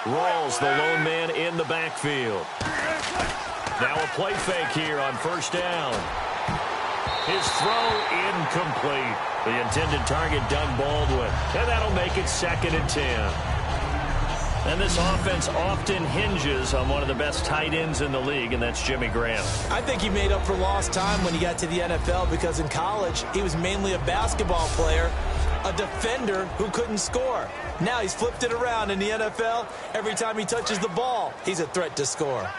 Rolls the lone man in the backfield. Now a play fake here on first down. His throw incomplete. The intended target, Doug Baldwin. And that'll make it 2nd and 10. And this offense often hinges on one of the best tight ends in the league, and that's Jimmy Graham. I think he made up for lost time when he got to the NFL because in college, he was mainly a basketball player, a defender who couldn't score. Now he's flipped it around in the NFL. Every time he touches the ball, he's a threat to score.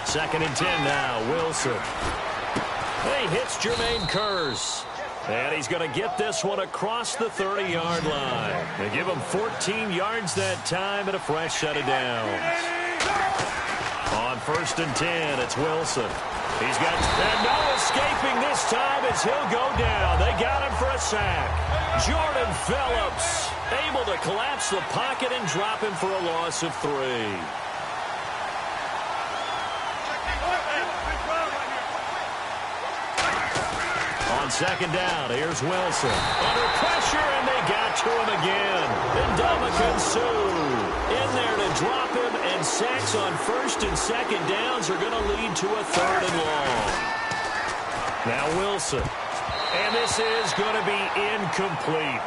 Second and 10 now, Wilson. He hits Jermaine Kearse. And he's going to get this one across the 30-yard line. They give him 14 yards that time and a fresh set of downs. On first and 10, it's Wilson. He's got no escaping this time as he'll go down. They got him for a sack. Jordan Phillips able to collapse the pocket and drop him for a loss of 3. On second down, here's Wilson. Under pressure, and they got to him again. Ndamukong Suh in there to drop him, and sacks on first and second downs are going to lead to a 3rd and long. Now Wilson. And this is going to be incomplete.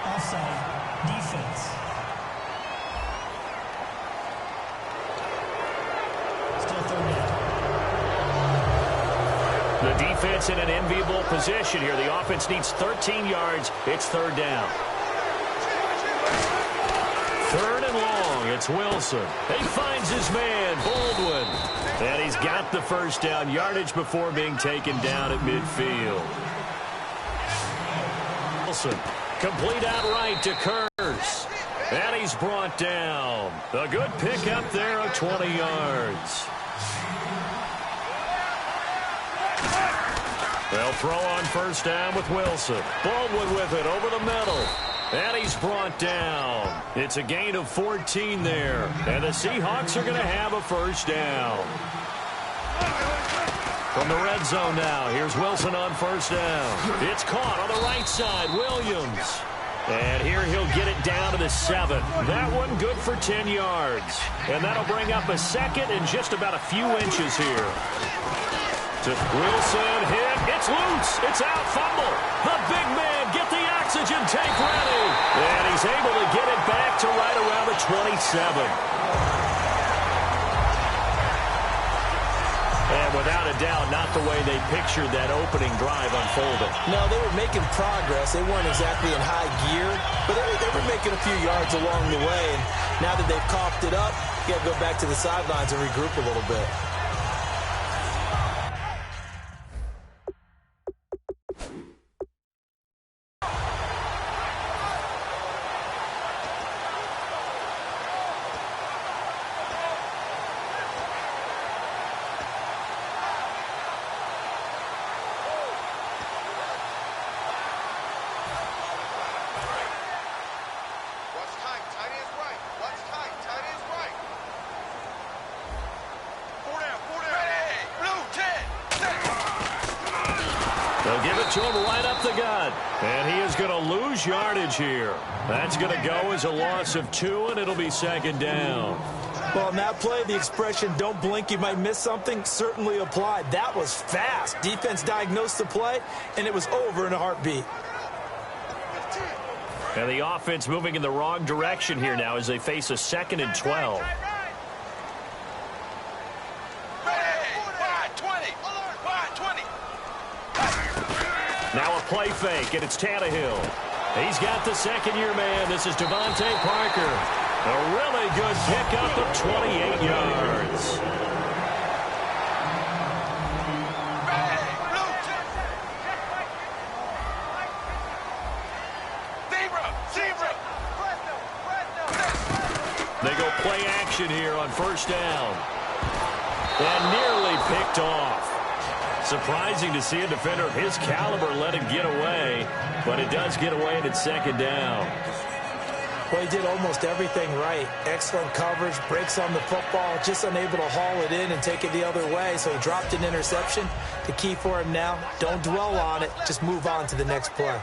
Offside, defense. Still 3rd down. The defense in an enviable position here. The offense needs 13 yards. It's 3rd down. 3rd and long. It's Wilson. He finds his man, Baldwin. And he's got the first down yardage before being taken down at midfield. Wilson, complete outright to Kearse. And he's brought down. A good pickup there of 20 yards. They'll throw on first down with Wilson. Baldwin with it over the middle. And he's brought down. It's a gain of 14 there. And the Seahawks are going to have a first down. From the red zone now, here's Wilson on first down. It's caught on the right side, Williams. And here he'll get it down to the 7. That one good for 10 yards. And that'll bring up a second and just about a few inches here. Wilson hit. It's loose. It's out. Fumble. The big man. Get the oxygen tank ready. And he's able to get it back to right around the 27. And without a doubt, not the way they pictured that opening drive unfolding. No, they were making progress. They weren't exactly in high gear, but they were making a few yards along the way. And now that they've coughed it up, you got to go back to the sidelines and regroup a little bit. They'll give it to him right up the gut. And he is going to lose yardage here. That's going to go as a loss of 2, and it'll be 2nd down. Well, in that play, the expression, don't blink, you might miss something, certainly applied. That was fast. Defense diagnosed the play, and it was over in a heartbeat. And the offense moving in the wrong direction here now as they face a 2nd and 12. Now a play fake, and it's Tannehill. He's got the second-year man. This is Devontae Parker. A really good pickup of 28 yards. They go play action here on first down. And nearly picked off. Surprising to see a defender of his caliber let it get away, but it does get away and it's 2nd down. Well, he did almost everything right. Excellent coverage, breaks on the football, just unable to haul it in and take it the other way, so he dropped an interception. The key for him now, don't dwell on it, just move on to the next play.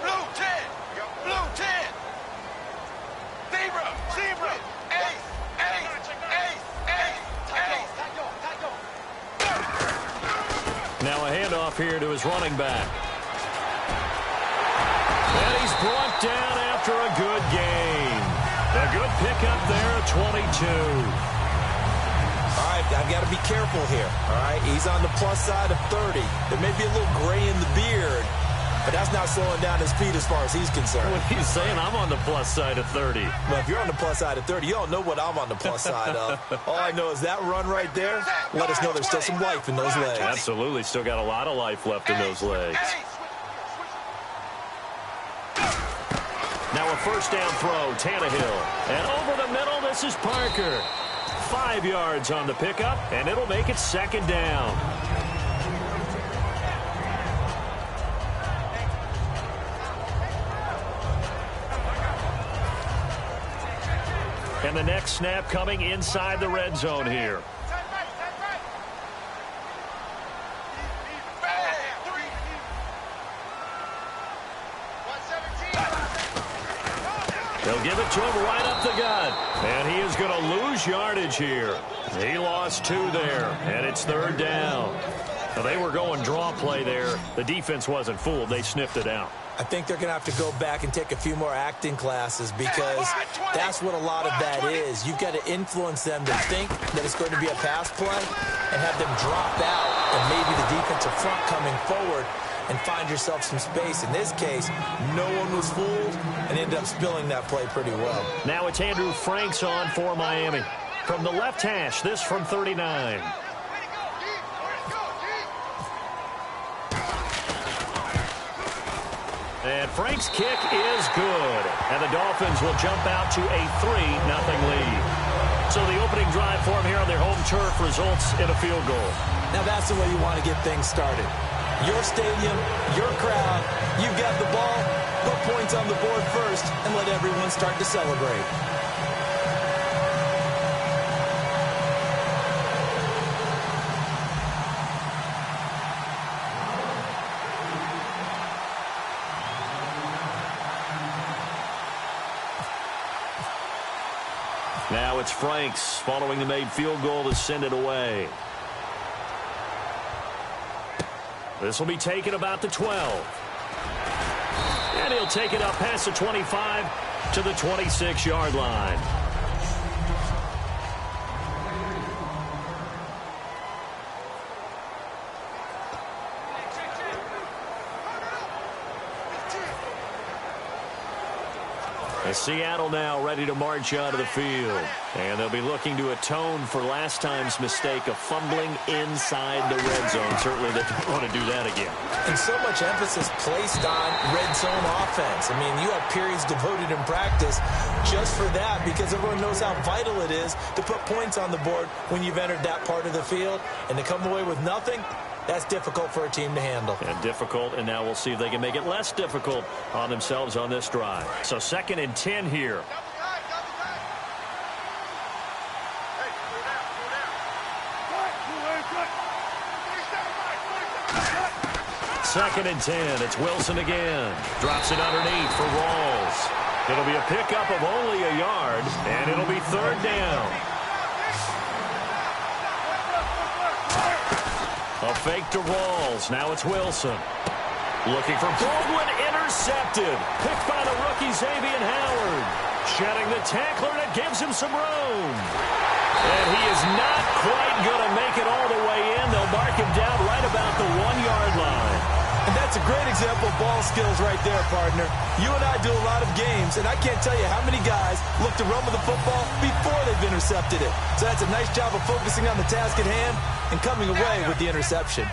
Blue 10, blue 10. Zebra, zebra, ace, ace, ace, ace, ace. Now a handoff here to his running back. And he's brought down after a good gain. A good pickup there at 22. All right, I've got to be careful here. All right, he's on the plus side of 30. There may be a little gray in the beard, but that's not slowing down his speed as far as he's concerned. What he's saying, I'm on the plus side of 30. Well, if you're on the plus side of 30, you don't know what I'm on the plus side of. All I know is that run right there, let us know there's still some life in those legs. Absolutely, still got a lot of life left in those legs. Now a first down throw, Tannehill. And over the middle, this is Parker. 5 yards on the pickup, and it'll make it second down. And the next snap coming inside the red zone here. They'll give it to him right up the gut. And he is going to lose yardage here. He lost 2 there, and it's third down. Now, they were going draw play there. The defense wasn't fooled. They sniffed it out. I think they're going to have to go back and take a few more acting classes because that's what a lot of that is. You've got to influence them to think that it's going to be a pass play and have them drop out and maybe the defensive front coming forward and find yourself some space. In this case, no one was fooled and ended up spilling that play pretty well. Now it's Andrew Franks on for Miami. From the left hash, this from 39. And Frank's kick is good. And the Dolphins will jump out to a 3-0 lead. So the opening drive for them here on their home turf results in a field goal. Now that's the way you want to get things started. Your stadium, your crowd, you've got the ball, put points on the board first, and let everyone start to celebrate. Now it's Franks following the made field goal to send it away. This will be taken about the 12. And he'll take it up past the 25 to the 26-yard line. Seattle now ready to march onto the field. And they'll be looking to atone for last time's mistake of fumbling inside the red zone. Certainly they don't want to do that again. And so much emphasis placed on red zone offense. I mean, you have periods devoted in practice just for that because everyone knows how vital it is to put points on the board when you've entered that part of the field. And to come away with nothing, that's difficult for a team to handle. And difficult, and now we'll see if they can make it less difficult on themselves on this drive. So 2nd and 10 here. Second and 10. It's Wilson again. Drops it underneath for Rawls. It'll be a pickup of only a yard, and it'll be third down. A fake to Rawls. Now it's Wilson. Looking for Baldwin. Intercepted. Picked by the rookie Xavier Howard. Shedding the tackler, and it gives him some room. And he is not quite going to make it all the way in. They'll mark him down right about the 1-yard line. And that's a great example of ball skills right there, partner. You and I do a lot of games, and I can't tell you how many guys look to run with the football before they've intercepted it. So that's a nice job of focusing on the task at hand and coming away with the interception.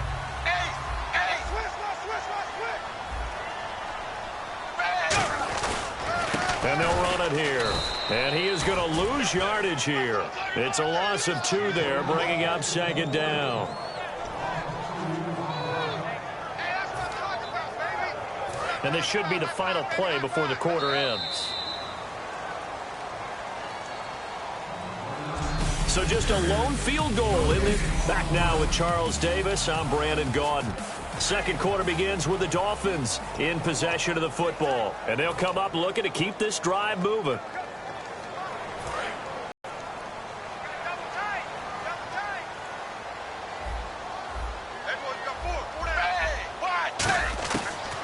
And they'll run it here. And he is going to lose yardage here. It's a loss of 2 there, bringing up second down. And this should be the final play before the quarter ends. So just a lone field goal in it. Back now with Charles Davis. I'm Brandon Gaudin. Second quarter begins with the Dolphins in possession of the football. And they'll come up looking to keep this drive moving.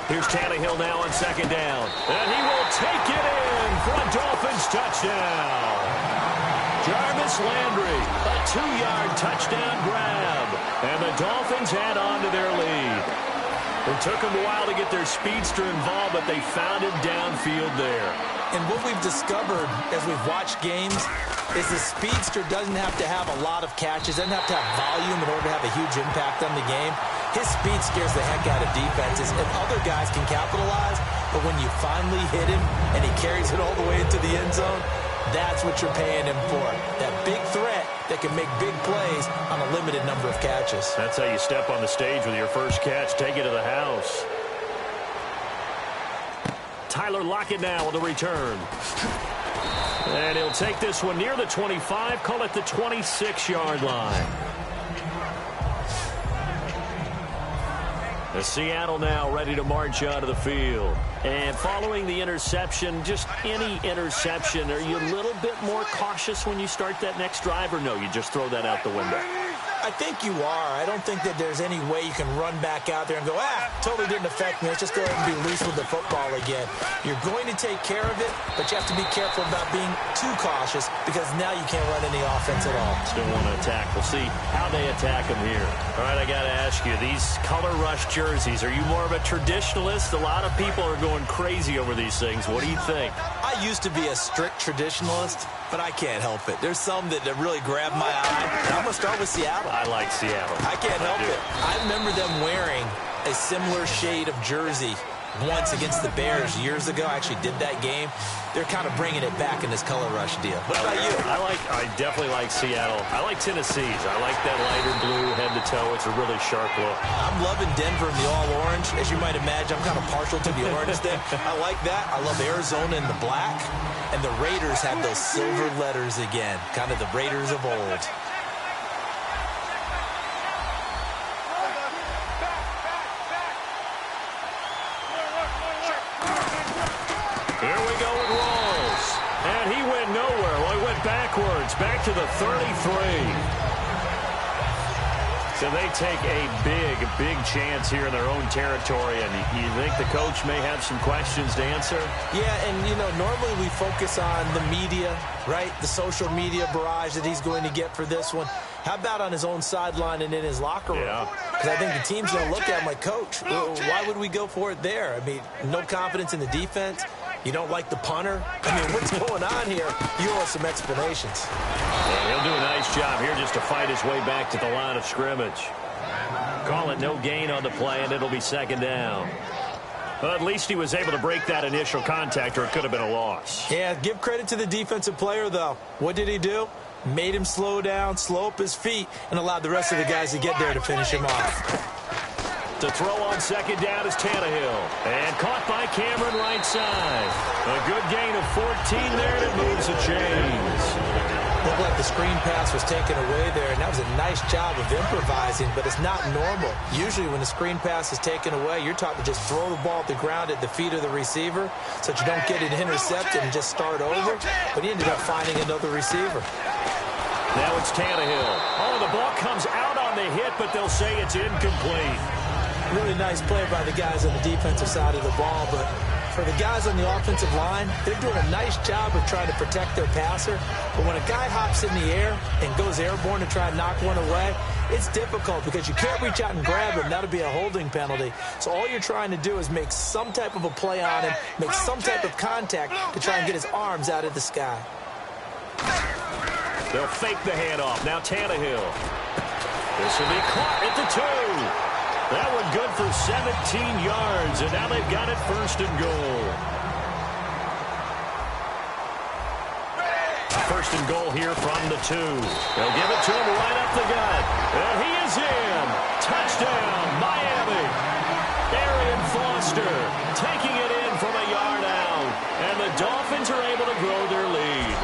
Here's Tannehill now on second down. And he will take it in for a Dolphins touchdown. Jarvis Landry, a 2-yard touchdown grab. And the Dolphins add on to their lead. It took them a while to get their speedster involved, but they found him downfield there. And what we've discovered as we've watched games is the speedster doesn't have to have a lot of catches, doesn't have to have volume in order to have a huge impact on the game. His speed scares the heck out of defenses, and other guys can capitalize, but when you finally hit him and he carries it all the way into the end zone, that's what you're paying him for. That big threat that can make big plays on a limited number of catches. That's how you step on the stage with your first catch. Take it to the house. Tyler Lockett now with a return. And he'll take this one near the 25, call it the 26-yard line. The Seattle now ready to march onto the field. And following the interception, just any interception, are you a little bit more cautious when you start that next drive, or no, you just throw that out the window? I think you are. I don't think that there's any way you can run back out there and go, totally didn't affect me. Let's just go ahead and be loose with the football again. You're going to take care of it, but you have to be careful about being too cautious because now you can't run any offense at all. Still want to attack. We'll see how they attack them here. All right, I got to ask you, these color rush jerseys, are you more of a traditionalist? A lot of people are going crazy over these things. What do you think? I used to be a strict traditionalist, but I can't help it. There's some that really grab my eye. And I'm going to start with Seattle. I like Seattle. I can't help it. I remember them wearing a similar shade of jersey once against the Bears years ago. I actually did that game. They're kind of bringing it back in this color rush deal. What about you? I definitely like Seattle. I like Tennessee's. I like that lighter blue head to toe. It's a really sharp look. I'm loving Denver in the all orange. As you might imagine, I'm kind of partial to the orange thing. I like that. I love Arizona in the black. And the Raiders have those silver letters again. Kind of the Raiders of old. Here we go with Rawls. And he went nowhere. Well, he went backwards, back to the 33. So they take a big chance here in their own territory. And you think the coach may have some questions to answer? Yeah, and, you know, normally we focus on the media, right? The social media barrage that he's going to get for this one. How about on his own sideline and in his locker room? Because I think the team's going to look at him like, Coach, why would we go for it there? I mean, no confidence in the defense. You don't like the punter? I mean, what's going on here? You owe us some explanations. Yeah, he'll do a nice job here just to fight his way back to the line of scrimmage. Call it no gain on the play, and it'll be second down. Well, at least he was able to break that initial contact, or it could have been a loss. Yeah, give credit to the defensive player, though. What did he do? Made him slow down, slow up his feet, and allowed the rest of the guys to get there to finish him off. To throw on second down is Tannehill. And caught by Cameron right side. A good gain of 14 there, and it moves the chains. Looked like the screen pass was taken away there, and that was a nice job of improvising, but it's not normal. Usually when the screen pass is taken away, you're taught to just throw the ball at the ground at the feet of the receiver so that you don't get it intercepted and just start over. But he ended up finding another receiver. Now it's Tannehill. Oh, the ball comes out on the hit, but they'll say it's incomplete. Really nice play by the guys on the defensive side of the ball, but for the guys on the offensive line, they're doing a nice job of trying to protect their passer. But when a guy hops in the air and goes airborne to try and knock one away, it's difficult because you can't reach out and grab him. That'll be a holding penalty. So all you're trying to do is make some type of a play on him, make some type of contact to try and get his arms out of the sky. They'll fake the handoff. Now Tannehill. This will be caught at the 2. That one good for 17 yards, and now they've got it first and goal. First and goal here from the 2. They'll give it to him right up the gut. And he is in. Touchdown, Miami. Arian Foster taking it in from a yard out. And the Dolphins are able to grow their lead.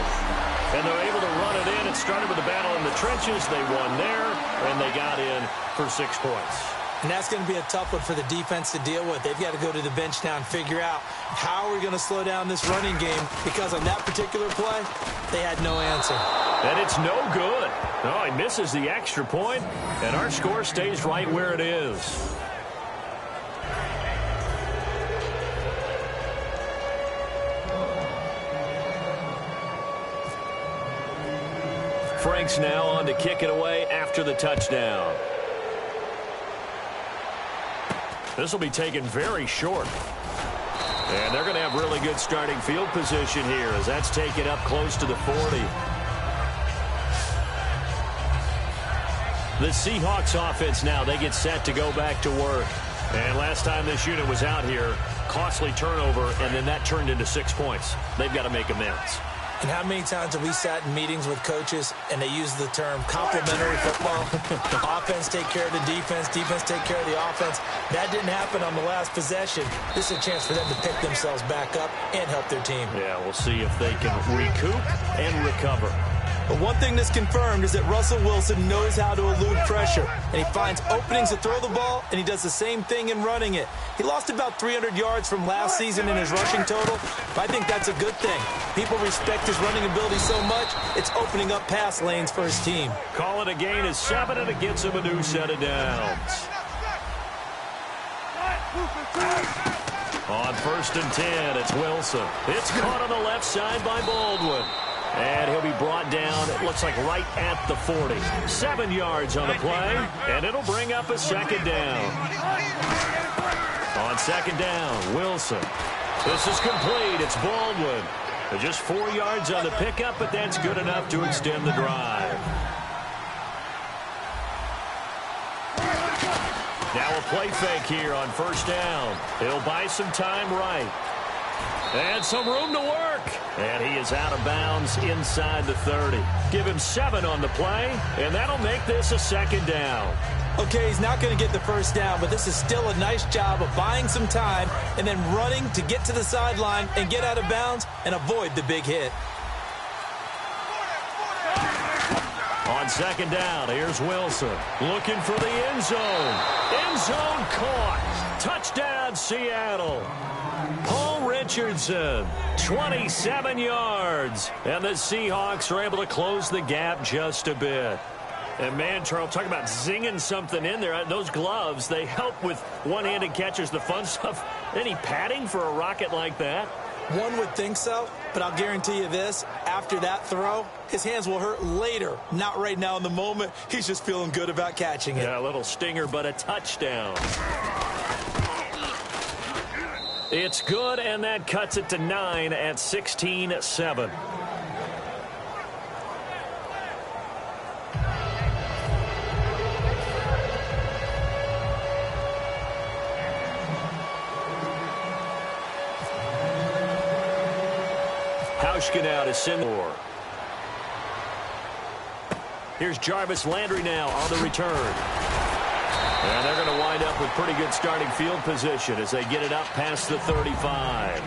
And they're able to run it in. It started with a battle in the trenches. They won there, and they got in for 6 points. And that's going to be a tough one for the defense to deal with. They've got to go to the bench now and figure out how are we going to slow down this running game, because on that particular play, they had no answer. And it's no good. Oh, he misses the extra point, and our score stays right where it is. Frank's now on to kick it away after the touchdown. This will be taken very short. And they're going to have really good starting field position here as that's taken up close to the 40. The Seahawks offense now, they get set to go back to work. And last time this unit was out here, costly turnover, and then that turned into 6 points. They've got to make amends. And how many times have we sat in meetings with coaches and they use the term complementary football? Offense take care of the defense, defense take care of the offense. That didn't happen on the last possession. This is a chance for them to pick themselves back up and help their team. Yeah, we'll see if they can recoup and recover. But one thing that's confirmed is that Russell Wilson knows how to elude pressure, and he finds openings to throw the ball, and he does the same thing in running it. He lost about 300 yards from last season in his rushing total, but I think that's a good thing. People respect his running ability so much, it's opening up pass lanes for his team. Call it a gain of 7, and it gets him a new set of downs. On 1st and 10, it's Wilson. It's caught on the left side by Baldwin. And he'll be brought down, it looks like right at the 40. 7 yards on the play, and it'll bring up a second down. On second down, Wilson. This is complete. It's Baldwin. Just 4 yards on the pickup, but that's good enough to extend the drive. Now a play fake here on 1st down. He'll buy some time right. And some room to work. And he is out of bounds inside the 30. Give him 7 on the play, and that'll make this a second down. Okay, he's not going to get the first down, but this is still a nice job of buying some time and then running to get to the sideline and get out of bounds and avoid the big hit. On second down, here's Wilson looking for the end zone. End zone caught. Touchdown, Seattle. Paul Richardson, 27 yards. And the Seahawks are able to close the gap just a bit. And, man, Charles, talk about zinging something in there. Those gloves, they help with one-handed catches, the fun stuff. Any padding for a rocket like that? One would think so, but I'll guarantee you this. After that throw, his hands will hurt later. Not right now in the moment. He's just feeling good about catching it. Yeah, a little stinger, but a touchdown. It's good, and that cuts it to 9 at 16-7. Hauschka now to Seymour. Here's Jarvis Landry now on the return. And they're going to wind up with pretty good starting field position as they get it up past the 35.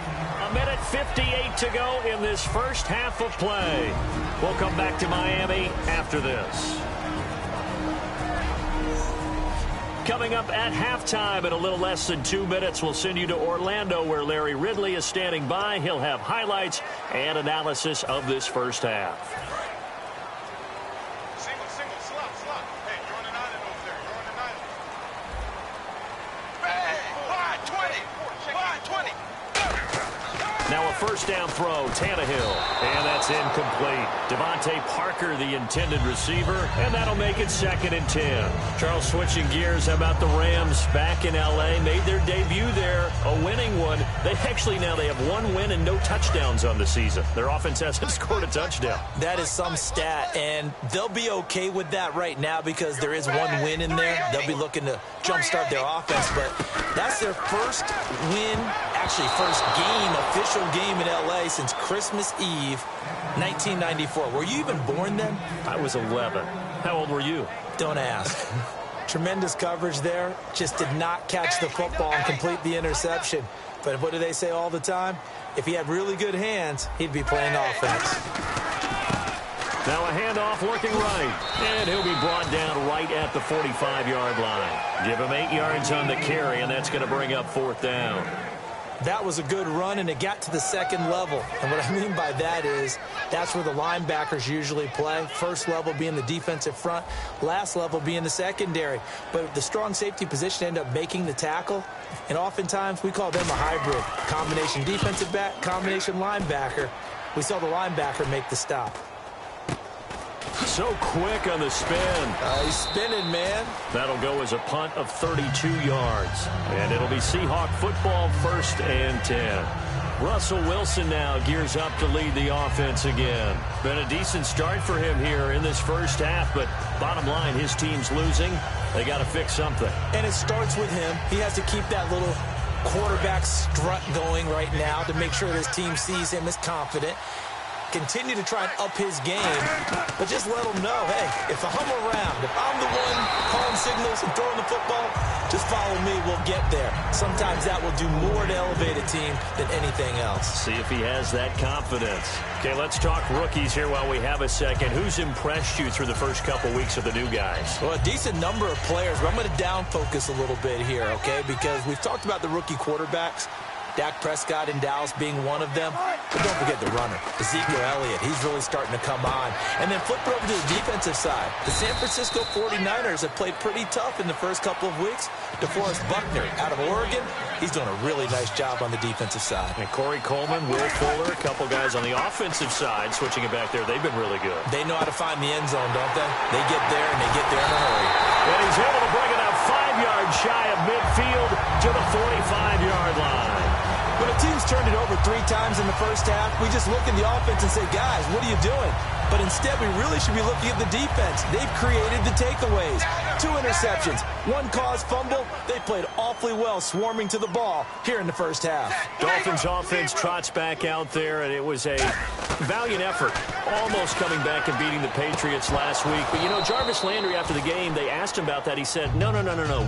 1:58 to go in this first half of play. We'll come back to Miami after this. Coming up at halftime in a little less than 2 minutes, we'll send you to Orlando where Larry Ridley is standing by. He'll have highlights and analysis of this first half. Single, slot. Hey, you're on an island over there. You're on an island. Bang! 5-20. Now a first down throw, Tannehill. And that's incomplete. Devontae Parker, the intended receiver, and that'll make it 2nd and 10. Charles, switching gears, how about the Rams back in L.A.? Made their debut there, a winning one. They have 1 win and no touchdowns on the season. Their offense hasn't scored a touchdown. That is some stat, and they'll be okay with that right now because there is 1 win in there. They'll be looking to jumpstart their offense, but that's their first win, actually first game, official game in L.A. since Christmas Eve, 1994. Were you even born then? I was 11. How old were you? Don't ask. Tremendous coverage there. Just did not catch the football and complete the interception. But what do they say all the time? If he had really good hands, he'd be playing offense. Now a handoff looking right. And he'll be brought down right at the 45-yard line. Give him 8 yards on the carry, and that's going to bring up 4th down. That was a good run, and it got to the second level. And what I mean by that is that's where the linebackers usually play. First level being the defensive front, last level being the secondary. But the strong safety position ended up making the tackle, and oftentimes we call them a hybrid. Combination defensive back, combination linebacker. We saw the linebacker make the stop. So quick on the spin. He's spinning, man. That'll go as a punt of 32 yards. And it'll be Seahawk football, 1st and 10. Russell Wilson now gears up to lead the offense again. Been a decent start for him here in this first half, but bottom line, his team's losing. They got to fix something. And it starts with him. He has to keep that little quarterback strut going right now to make sure his team sees him as confident. Continue to try and up his game, but just let him know, hey, if I'm around, if I'm the one calling signals and throwing the football, just follow me, we'll get there. Sometimes that will do more to elevate a team than anything else. See if he has that confidence. Okay, let's talk rookies here while we have a second. Who's impressed you through the first couple weeks of the new guys? Well, a decent number of players, but I'm going to down focus a little bit here, okay, because we've talked about the rookie quarterbacks. Dak Prescott in Dallas being one of them. But don't forget the runner, Ezekiel Elliott. He's really starting to come on. And then flip it over to the defensive side. The San Francisco 49ers have played pretty tough in the first couple of weeks. DeForest Buckner out of Oregon, he's doing a really nice job on the defensive side. And Corey Coleman, Will Fuller, a couple guys on the offensive side, switching it back there. They've been really good. They know how to find the end zone, don't they? They get there, and they get there in a hurry. And he's able to bring it up 5 yards shy of midfield to the 45-yard line. When a team's turned it over 3 times in the first half, we just look at the offense and say, guys, what are you doing? But instead, we really should be looking at the defense. They've created the takeaways. 2 interceptions, 1 caused fumble. They played awfully well swarming to the ball here in the first half. Dolphins offense trots back out there, and it was a valiant effort, almost coming back and beating the Patriots last week. But, you know, Jarvis Landry, after the game, they asked him about that. He said, no.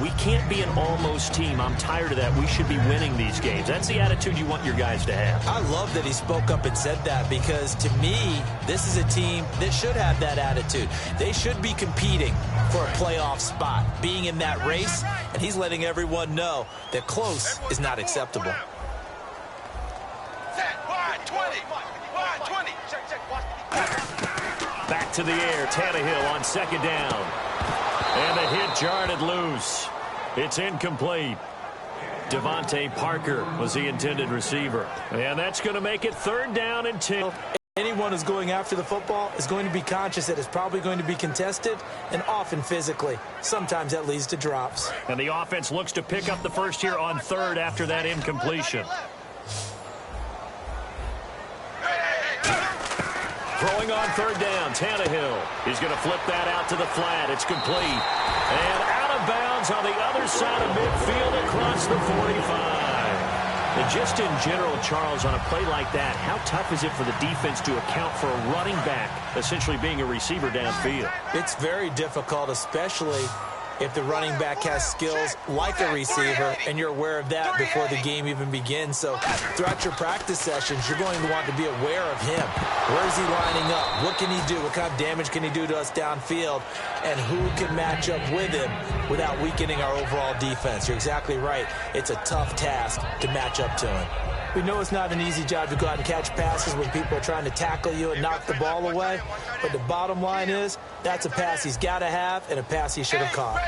We can't be an almost team. I'm tired of that. We should be winning these games. That's the attitude you want your guys to have. I love that he spoke up and said that because, to me, this is a team that should have that attitude. They should be competing for a playoff spot, being in that race, and he's letting everyone know that close is not acceptable. Back to the air, Tannehill on 2nd down. And the hit jarred loose. It's incomplete. Devontae Parker was the intended receiver. And that's going to make it 3rd down and 10. Anyone who's going after the football is going to be conscious that it's probably going to be contested and often physically. Sometimes that leads to drops. And the offense looks to pick up the first here on 3rd after that incompletion. Throwing on 3rd down, Tannehill. He's going to flip that out to the flat. It's complete. And out of bounds on the other side of midfield across the 45. And just in general, Charles, on a play like that, how tough is it for the defense to account for a running back essentially being a receiver downfield? It's very difficult, especially if the running back has skills like a receiver, and you're aware of that before the game even begins. So throughout your practice sessions, you're going to want to be aware of him. Where is he lining up? What can he do? What kind of damage can he do to us downfield? And who can match up with him without weakening our overall defense? You're exactly right. It's a tough task to match up to him. We know it's not an easy job to go out and catch passes when people are trying to tackle you and knock the ball away. But the bottom line is, that's a pass he's got to have and a pass he should have caught.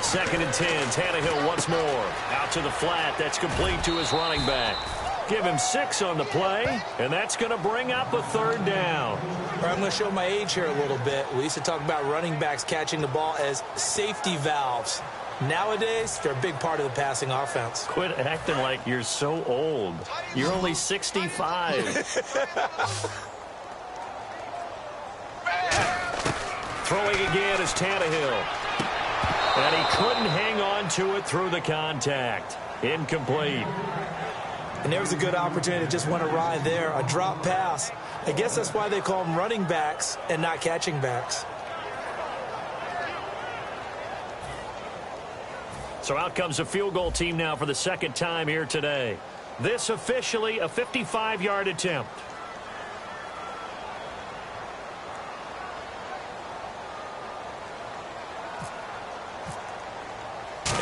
2nd and 10. Tannehill once more. Out to the flat. That's complete to his running back. Give him 6 on the play, and that's going to bring up a 3rd down. I'm going to show my age here a little bit. We used to talk about running backs catching the ball as safety valves. Nowadays, they're a big part of the passing offense. Quit acting like you're so old. You're only 65. Throwing again is Tannehill. And he couldn't hang on to it through the contact. Incomplete. And there's a good opportunity to just went awry there, a drop pass. I guess that's why they call them running backs and not catching backs. So out comes a field goal team now for the second time here today. This officially a 55-yard attempt.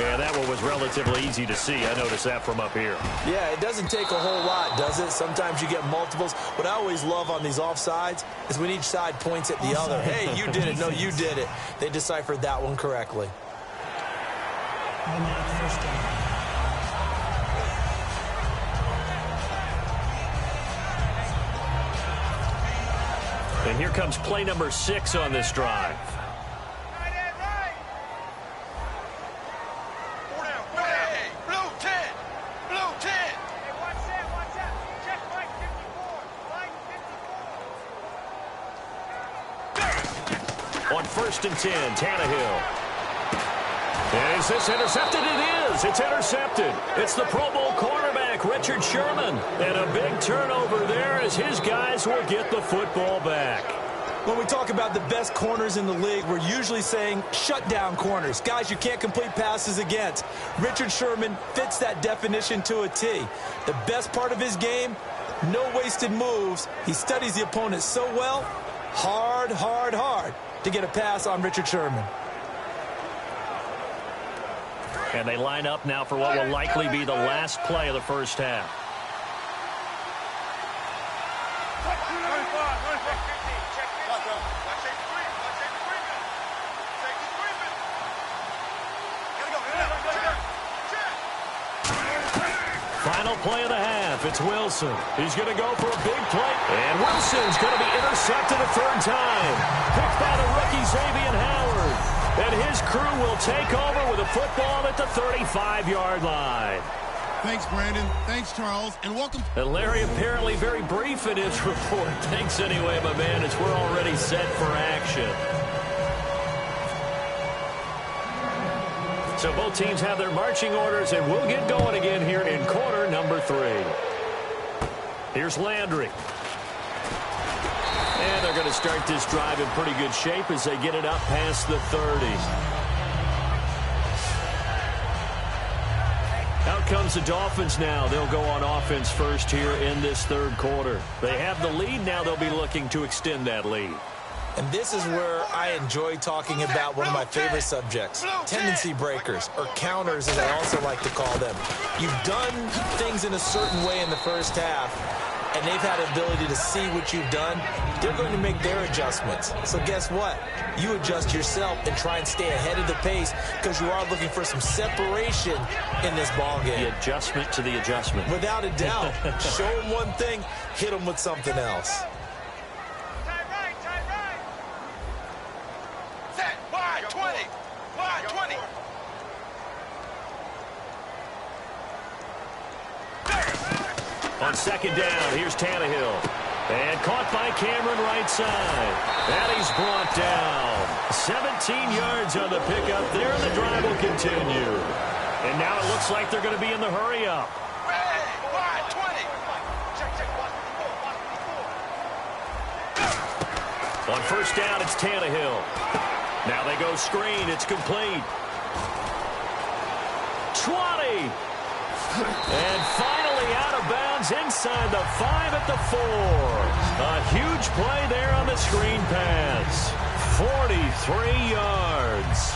Yeah, that one was relatively easy to see. I noticed that from up here. Yeah, it doesn't take a whole lot, does it? Sometimes you get multiples. What I always love on these offsides is when each side points at the other. Hey, you did it. No, you did it. They deciphered that one correctly. And here comes play number 6 on this drive. On 1st and 10, Tannehill. Is this intercepted? It is. It's intercepted. It's the Pro Bowl cornerback, Richard Sherman. And a big turnover there as his guys will get the football back. When we talk about the best corners in the league, we're usually saying shutdown corners, guys you can't complete passes against. Richard Sherman fits that definition to a T. The best part of his game, no wasted moves. He studies the opponent so well, hard to get a pass on Richard Sherman. And they line up now for what will likely be the last play of the first half. Final play of the half. It's Wilson. He's going to go for a big play. And Wilson's going to be intercepted a third time. Picked by the rookie Xavier Howard. And his crew will take over with a football at the 35-yard line. Thanks, Brandon. Thanks, Charles. And welcome. And Larry apparently very brief in his report. Thanks anyway, my man, as we're already set for action. So both teams have their marching orders, and we'll get going again here in quarter number 3. Here's Landry. And they're going to start this drive in pretty good shape as they get it up past the 30. Out comes the Dolphins now. They'll go on offense first here in this third quarter. They have the lead. Now they'll be looking to extend that lead. And this is where I enjoy talking about one of my favorite subjects, tendency breakers, or counters as I also like to call them. You've done things in a certain way in the first half, and they've had the ability to see what you've done. They're going to make their adjustments. So guess what? You adjust yourself and try and stay ahead of the pace because you are looking for some separation in this ballgame. The adjustment to the adjustment. Without a doubt. Show them one thing, hit them with something else. Set, wide 20. Wide 20. On second down, here's Tannehill. And caught by Cameron right side. And he's brought down. 17 yards on the pickup there, and the drive will continue. And now it looks like they're going to be in the hurry-up. Wide 20. On first down, it's Tannehill. Now they go screen. It's complete. 20. And finally out of bounds inside the 5 at the 4. A huge play there on the screen pass. 43 yards.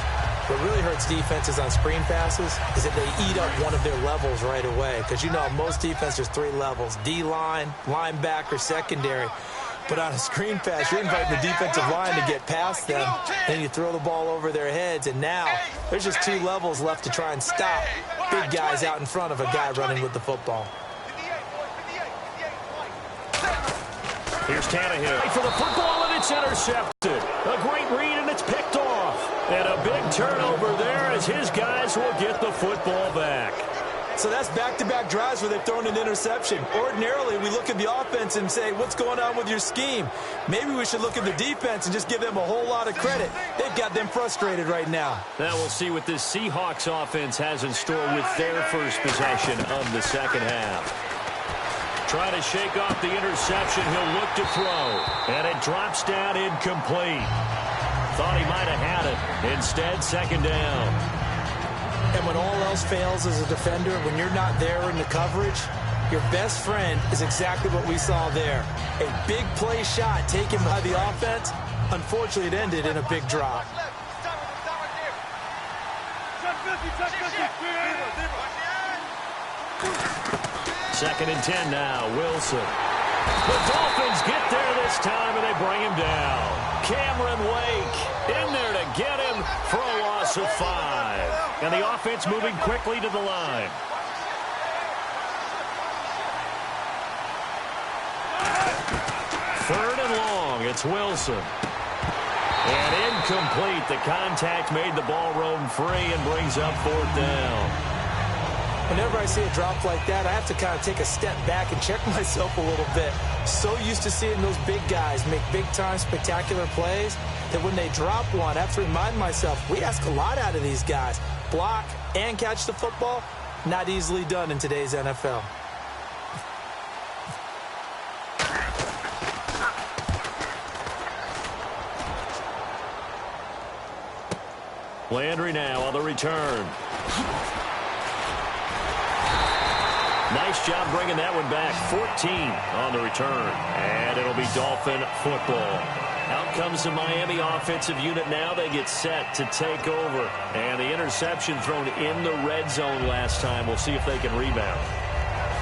What really hurts defenses on screen passes is that they eat up one of their levels right away. Because you know, most defense, there's 3 levels. D-line, linebacker, secondary. But on a screen pass, you're inviting the defensive line to get past them. Then you throw the ball over their heads. And now there's just 2 levels left to try and stop big guys out in front of a guy running with the football. Here's Tannehill for the football, and it's intercepted. A great read, and it's picked off. And a big turnover there as his guys will get the football back. So that's back-to-back drives where they've thrown an interception. Ordinarily, we look at the offense and say, what's going on with your scheme? Maybe we should look at the defense and just give them a whole lot of credit. They've got them frustrated right now. Now we'll see what this Seahawks offense has in store with their first possession of the second half. trying to shake off the interception. He'll look to throw. And it drops down incomplete. Thought he might have had it. Instead, second down. And when all else fails as a defender, when you're not there in the coverage, your best friend is exactly what we saw there. A big play shot taken by the offense. Unfortunately, it ended in a big drop. Second and 10 now, Wilson. The Dolphins get there this time, and they bring him down. Cameron Wake in there to get him for a loss of 5. And the offense moving quickly to the line. Third and long, it's Wilson. And incomplete. The contact made the ball roam free and brings up fourth down. Whenever I see a drop like that, I have to kind of take a step back and check myself a little bit. So used to seeing those big guys make big-time spectacular plays that when they drop one, I have to remind myself, we ask a lot out of these guys. Block and catch the football, not easily done in today's NFL. Landry now on the return. Nice job bringing that one back. 14 on the return. And it'll be Dolphin football. Out comes the Miami offensive unit now. They get set to take over. And the interception thrown in the red zone last time. We'll see if they can rebound.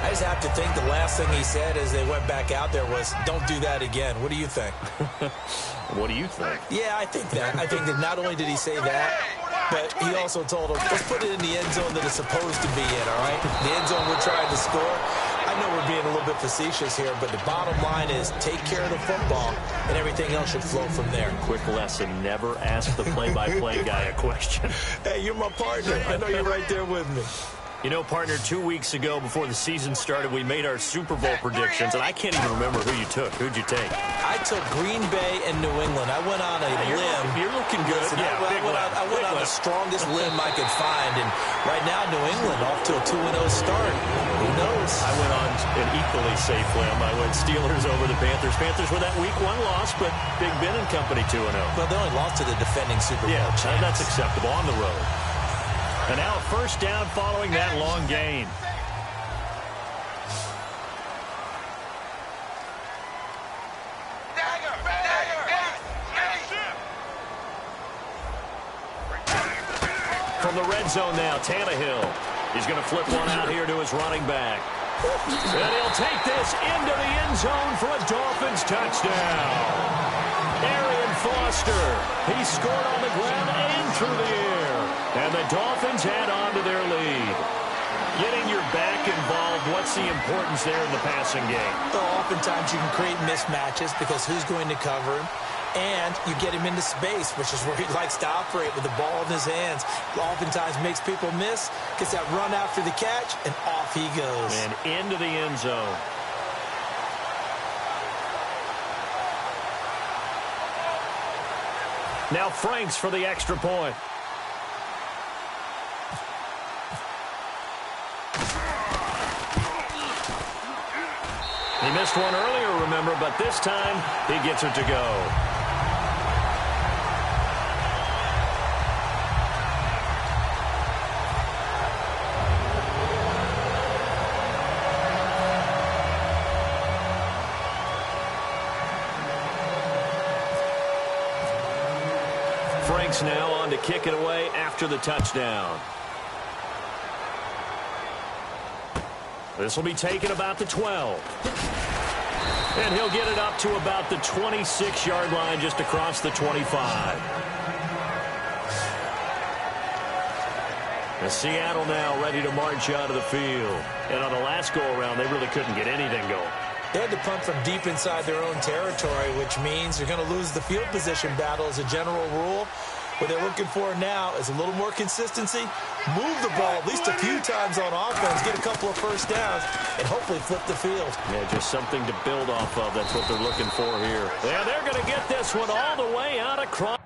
I just have to think the last thing he said as they went back out there was, don't do that again. What do you think? What do you think? Yeah, I think that. I think that not only did he say that, but he also told him, let's put it in the end zone that it's supposed to be in, all right? The end zone we're trying to score. I know we're being a little bit facetious here, but the bottom line is take care of the football, and everything else should flow from there. Quick lesson, never ask the play-by-play guy a question. Hey, you're my partner. I know you're right there with me. You know, partner, 2 weeks ago before the season started, we made our Super Bowl predictions, and I can't even remember who you took. Who'd you take? I took Green Bay and New England. I went on a limb. You're looking good. Listen, I went on the strongest limb I could find, and right now New England off to a 2-0 start. Who knows? I went on an equally safe limb. I went Steelers over the Panthers. Panthers with that Week 1 loss, but Big Ben and company 2-0. Well, they only lost to the defending Super Bowl champs. That's acceptable on the road. And now first down following that long gain. From the red zone now, Tannehill. He's going to flip one out here to his running back. And he'll take this into the end zone for a Dolphins touchdown. Arian Foster. He scored on the ground and through the air. And the Dolphins add on to their lead. Getting your back involved, what's the importance there in the passing game? Well, oftentimes you can create mismatches because who's going to cover him? And you get him into space, which is where he likes to operate with the ball in his hands. Oftentimes makes people miss, gets that run after the catch, and off he goes. And into the end zone. Now Franks for the extra point. He missed one earlier, remember, but this time he gets it to go. Franks now on to kick it away after the touchdown. This will be taken about the 12. And he'll get it up to about the 26-yard line just across the 25. And Seattle now ready to march out of the field. And on the last go-around, they really couldn't get anything going. They had to punt from deep inside their own territory, which means they're going to lose the field position battle as a general rule. What they're looking for now is a little more consistency, move the ball at least a few times on offense, get a couple of first downs, and hopefully flip the field. Yeah, just something to build off of. That's what they're looking for here. Yeah, they're going to get this one all the way out across.